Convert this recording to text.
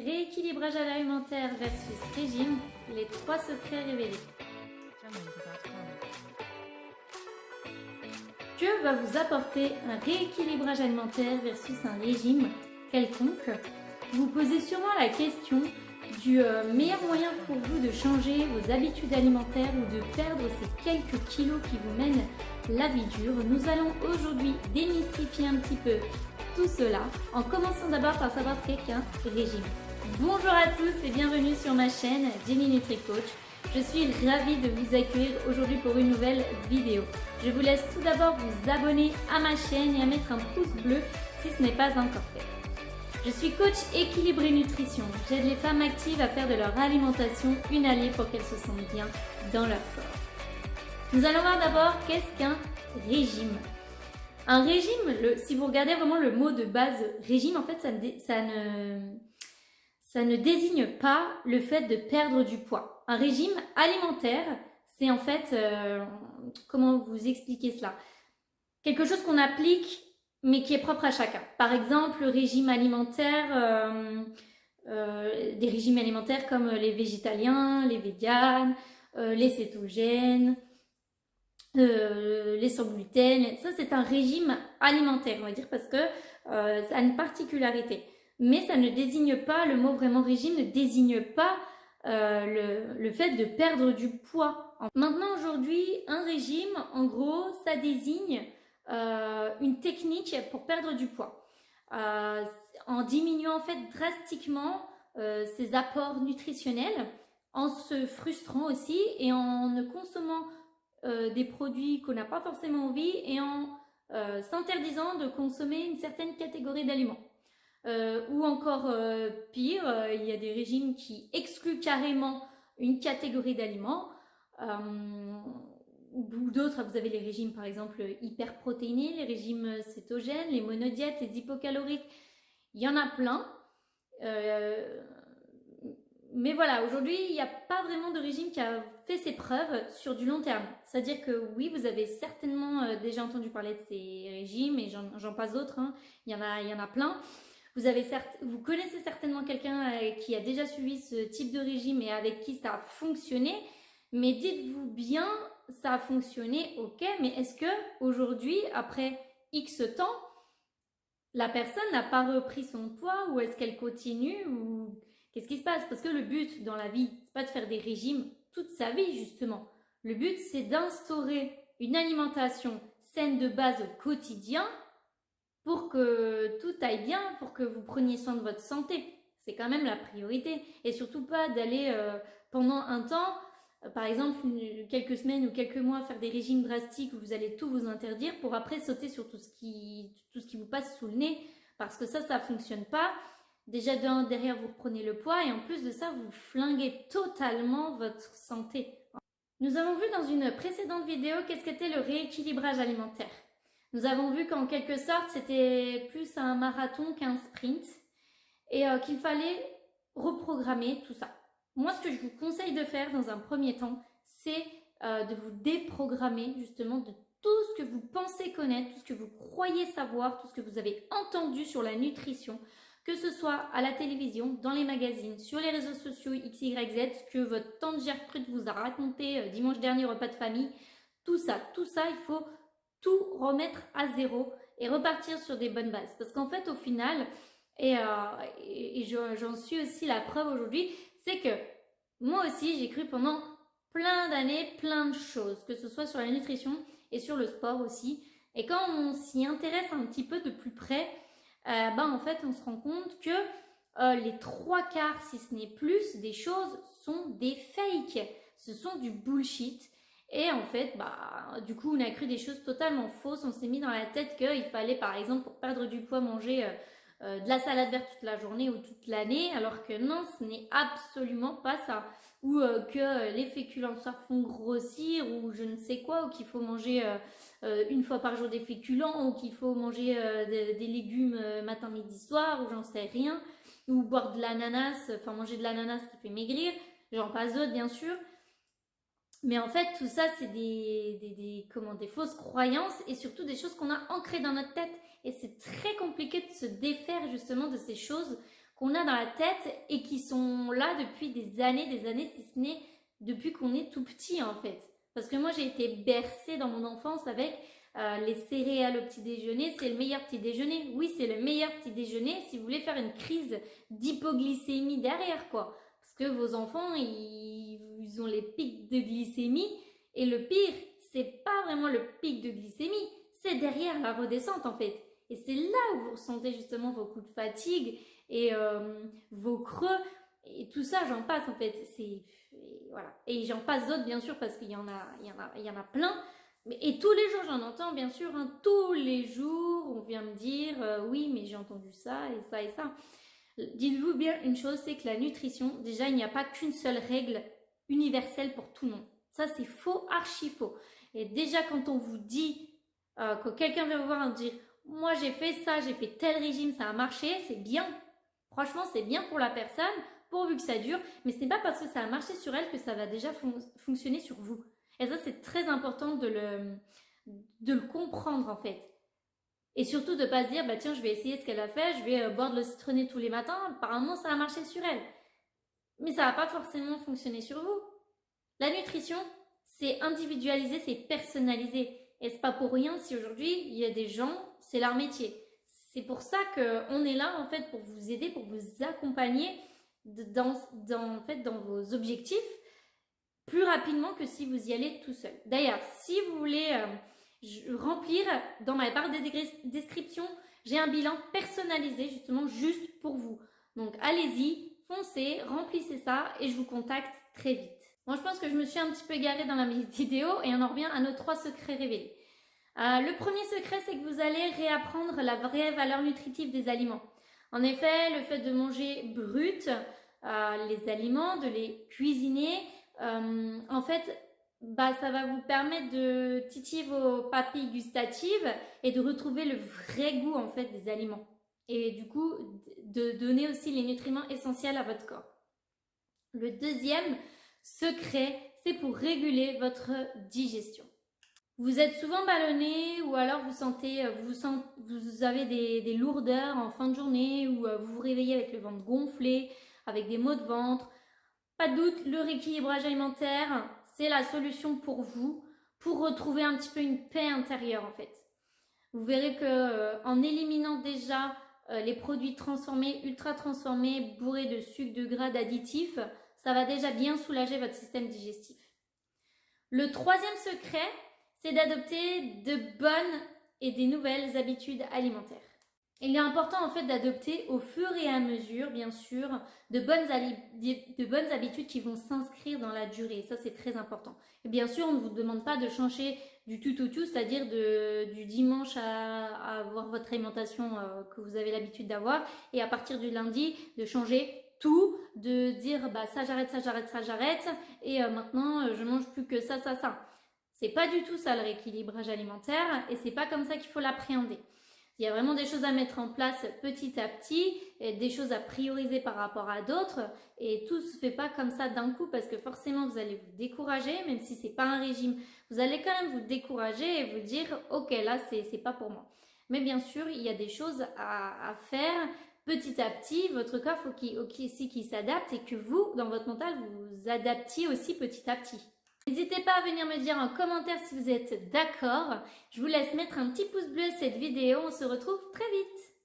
Rééquilibrage alimentaire versus régime, les 3 secrets révélés. Que va vous apporter un rééquilibrage alimentaire versus un régime quelconque? Vous vous posez sûrement la question du meilleur moyen pour vous de changer vos habitudes alimentaires ou de perdre ces quelques kilos qui vous mènent la vie dure. Nous allons aujourd'hui démystifier un petit peu tout cela en commençant d'abord par savoir ce qu'est qu'un régime. Bonjour à tous et bienvenue sur ma chaîne Jenny NutriCoach. Je suis ravie de vous accueillir aujourd'hui pour une nouvelle vidéo. Je vous laisse tout d'abord vous abonner à ma chaîne et à mettre un pouce bleu si ce n'est pas encore fait. Je suis coach équilibré nutrition. J'aide les femmes actives à faire de leur alimentation une alliée pour qu'elles se sentent bien dans leur corps. Nous allons voir d'abord qu'est-ce qu'un régime. Un régime, si vous regardez vraiment le mot de base régime, en fait ça ne désigne pas le fait de perdre du poids. Un régime alimentaire, c'est en fait, comment vous expliquer cela? Quelque chose qu'on applique mais qui est propre à chacun. Par exemple, le régime alimentaire, des régimes alimentaires comme les végétaliens, les véganes, les cétogènes, les sans gluten. Ça, c'est un régime alimentaire, on va dire, parce que ça a une particularité. Mais ça ne désigne pas, le mot vraiment régime ne désigne pas le fait de perdre du poids. Maintenant, aujourd'hui, un régime, en gros, ça désigne une technique pour perdre du poids. En diminuant en fait drastiquement ses apports nutritionnels, en se frustrant aussi et en ne consommant des produits qu'on n'a pas forcément envie et en s'interdisant de consommer une certaine catégorie d'aliments. Ou encore pire, il y a des régimes qui excluent carrément une catégorie d'aliments. Ou d'autres, vous avez les régimes par exemple hyperprotéinés, les régimes cétogènes, les monodiètes, les hypocaloriques, il y en a plein. Mais voilà, aujourd'hui, il n'y a pas vraiment de régime qui a fait ses preuves sur du long terme. C'est-à-dire que oui, vous avez certainement déjà entendu parler de ces régimes et j'en passe d'autres, hein. Il y en a plein. Vous connaissez certainement quelqu'un qui a déjà suivi ce type de régime et avec qui ça a fonctionné. Mais dites-vous bien, ça a fonctionné, ok, mais est-ce que aujourd'hui, après X temps, la personne n'a pas repris son poids ou est-ce qu'elle continue ou qu'est-ce qui se passe? Parce que le but dans la vie, c'est pas de faire des régimes toute sa vie justement. Le but, c'est d'instaurer une alimentation saine de base au quotidien pour que tout aille bien, pour que vous preniez soin de votre santé. C'est quand même la priorité. Et surtout pas d'aller pendant un temps, par exemple quelques semaines ou quelques mois, faire des régimes drastiques où vous allez tout vous interdire pour après sauter sur tout ce qui vous passe sous le nez. Parce que ça ne fonctionne pas. Déjà derrière, vous reprenez le poids et en plus de ça, vous flinguez totalement votre santé. Nous avons vu dans une précédente vidéo qu'est-ce qu'était le rééquilibrage alimentaire. Nous avons vu qu'en quelque sorte, c'était plus un marathon qu'un sprint et qu'il fallait reprogrammer tout ça. Moi, ce que je vous conseille de faire dans un premier temps, c'est de vous déprogrammer justement de tout ce que vous pensez connaître, tout ce que vous croyez savoir, tout ce que vous avez entendu sur la nutrition, que ce soit à la télévision, dans les magazines, sur les réseaux sociaux XYZ, ce que votre tante Gertrude vous a raconté dimanche dernier au repas de famille, tout ça, il faut tout remettre à zéro et repartir sur des bonnes bases. Parce qu'en fait, au final, et j'en suis aussi la preuve aujourd'hui, c'est que moi aussi, j'ai cru pendant plein d'années, plein de choses, que ce soit sur la nutrition et sur le sport aussi. Et quand on s'y intéresse un petit peu de plus près, en fait, on se rend compte que les 3/4, si ce n'est plus, des choses sont des fakes. Ce sont du bullshit. Et en fait, du coup, on a cru des choses totalement fausses. On s'est mis dans la tête qu'il fallait, par exemple, pour perdre du poids, manger de la salade verte toute la journée ou toute l'année, alors que non, ce n'est absolument pas ça. Ou que les féculents font grossir, ou je ne sais quoi, ou qu'il faut manger une fois par jour des féculents, ou qu'il faut manger des légumes matin, midi, soir, ou j'en sais rien, ou boire de l'ananas, enfin manger de l'ananas qui fait maigrir, j'en passe d'autres bien sûr. Mais en fait, tout ça, c'est des fausses croyances et surtout des choses qu'on a ancrées dans notre tête. Et c'est très compliqué de se défaire justement de ces choses qu'on a dans la tête et qui sont là depuis des années, si ce n'est depuis qu'on est tout petit en fait. Parce que moi j'ai été bercée dans mon enfance avec les céréales au petit déjeuner, c'est le meilleur petit déjeuner. Oui, c'est le meilleur petit déjeuner si vous voulez faire une crise d'hypoglycémie derrière quoi. Parce que vos enfants, ils ont les pics de glycémie et le pire, c'est pas vraiment le pic de glycémie, c'est derrière la redescente en fait. Et c'est là où vous ressentez justement vos coups de fatigue et vos creux et tout ça, j'en passe en fait. Voilà. Et j'en passe d'autres bien sûr parce qu'il y en a plein. Et tous les jours j'en entends bien sûr, hein, tous les jours on vient me dire oui mais j'ai entendu ça et ça et ça. Dites-vous bien une chose, c'est que la nutrition, déjà il n'y a pas qu'une seule règle universelle pour tout le monde. Ça c'est faux, archi faux. Et déjà quand on vous dit que quelqu'un vient vous voir et dire moi j'ai fait ça, j'ai fait tel régime, ça a marché, c'est bien. Franchement c'est bien pour la personne, pourvu que ça dure, mais ce n'est pas parce que ça a marché sur elle que ça va déjà fonctionner sur vous. Et ça c'est très important de le comprendre en fait. Et surtout de ne pas se dire, bah tiens, je vais essayer ce qu'elle a fait, je vais boire de l'eau citronnée tous les matins, apparemment ça a marché sur elle. Mais ça va pas forcément fonctionner sur vous. La nutrition, c'est individualisé, c'est personnalisé. Et c'est pas pour rien si aujourd'hui, il y a des gens, c'est leur métier. C'est pour ça qu'on est là, en fait, pour vous aider, pour vous accompagner dans vos objectifs plus rapidement que si vous y allez tout seul. D'ailleurs, si vous voulez remplir dans ma barre de description, j'ai un bilan personnalisé justement juste pour vous. Donc allez-y, foncez, remplissez ça et je vous contacte très vite. Bon, je pense que je me suis un petit peu égarée dans la vidéo et on en revient à nos 3 secrets révélés. Le premier secret, c'est que vous allez réapprendre la vraie valeur nutritive des aliments. En effet, le fait de manger brut les aliments, de les cuisiner, en fait, ça va vous permettre de titiller vos papilles gustatives et de retrouver le vrai goût en fait des aliments. Et du coup, de donner aussi les nutriments essentiels à votre corps. Le deuxième secret, c'est pour réguler votre digestion. Vous êtes souvent ballonné ou alors vous avez des lourdeurs en fin de journée ou vous vous réveillez avec le ventre gonflé, avec des maux de ventre. Pas de doute, le rééquilibrage alimentaire, c'est la solution pour vous, pour retrouver un petit peu une paix intérieure en fait. Vous verrez que en éliminant déjà les produits transformés, ultra transformés, bourrés de sucre, de gras, d'additifs, ça va déjà bien soulager votre système digestif. Le troisième secret, c'est d'adopter de bonnes et des nouvelles habitudes alimentaires. Il est important en fait d'adopter au fur et à mesure, bien sûr, de bonnes habitudes qui vont s'inscrire dans la durée. Ça, c'est très important. Et bien sûr, on ne vous demande pas de changer du tout au tout, c'est-à-dire du dimanche à avoir votre alimentation que vous avez l'habitude d'avoir et à partir du lundi, de changer tout, de dire bah ça j'arrête, ça j'arrête, ça j'arrête et maintenant je mange plus que ça. C'est pas du tout ça le rééquilibrage alimentaire et c'est pas comme ça qu'il faut l'appréhender. Il y a vraiment des choses à mettre en place petit à petit, et des choses à prioriser par rapport à d'autres et tout se fait pas comme ça d'un coup parce que forcément vous allez vous décourager, même si c'est pas un régime, vous allez quand même vous décourager et vous dire ok là c'est pas pour moi. Mais bien sûr il y a des choses à faire petit à petit, votre corps faut qu'il s'adapte et que vous dans votre mental vous adaptiez aussi petit à petit. N'hésitez pas à venir me dire en commentaire si vous êtes d'accord. Je vous laisse mettre un petit pouce bleu à cette vidéo. On se retrouve très vite.